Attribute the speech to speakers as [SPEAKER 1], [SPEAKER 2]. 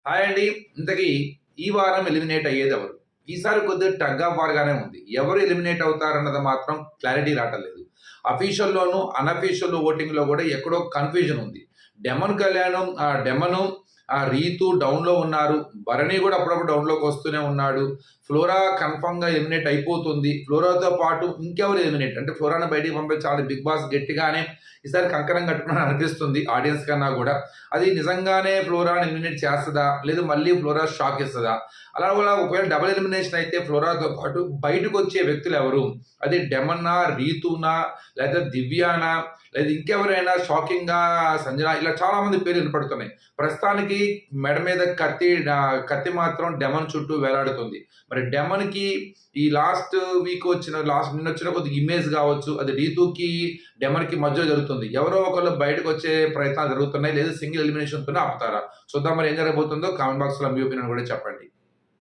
[SPEAKER 1] Hi అండి. ఇంతకీ ఈ వారం ఎలిమినేట్ అయ్యేదెవరు? ఈసారి కొద్దిగా టగ్ ఆఫ్ వార్ గానే ఉంది. ఎవరు ఎలిమినేట్ అవుతారన్నది మాత్రం క్లారిటీ రావట్లేదు. అఫీషియల్‌లోను, అన్‌అఫీషియల్ ఓటింగ్‌లో గూడా ఎక్కడో కన్‌ఫ్యూజన్ ఉంది. డెమను, రీతు డౌన్‌లో ఉన్నారు. భరణి గూడా అప్పుడప్పుడు డౌన్‌లోకి వస్తూనే ఉన్నాడు. ఫ్లోరా కన్ఫర్మ్‌గా ఎలిమినేట్ అయిపోతుంది. ఫ్లోరాతో పాటు ఇంకెవరు ఎలిమినేట్ అంటే ఫ్లోరాని బయటికి పంపించాలి. బిగ్ బాస్ గట్టిగానే ఈసారి కంకణం కట్టుకున్నాడని అనిపిస్తుంది ఆడియన్స్ కన్నా గూడా. అది నిజంగానే ఫ్లోరాని ఎలిమినేట్ చేస్తదా? లేదు మళ్ళీ ఫ్లోరా షాక్ ఇస్తదా? అలా కూడా ఒకవేళ డబుల్ ఎలిమినేషన్ అయితే ఫ్లోరాతో పాటు బయటకొచ్చే వ్యక్తులెవరు? అది డెమన్నా? రీతూనా? లేదా దివ్యానా? లేదా ఇంకెవరైనా షాకింగ్‌గా సంజన ఇలా చాలా మంది పేర్లు వినపడుతున్నాయి. ప్రస్తుతానికి మెడ మీద కత్తి మాత్రం డెమన్ చుట్టూ వేలాడుతుంది. మరి డెమన్‌కి ఈ నిన్నొచ్చిన కొద్దిగా ఇమేజ్ గావచ్చు, అది రీతూకి, డెమన్‌కి మధ్యలో జరుగుతుంది. ఎవరో ఒకళ్ళు బయటకొచ్చే ప్రయత్నాలు జరుగుతున్నాయి. లేదా సింగిల్ ఎలిమినేషన్‌తోనే ఆపుతారా? చూద్దాం మరి ఏం జరగబోతుందో కామెంట్ బాక్స్‌లో మీ ఒపీనియన్ కూడా చెప్పండి.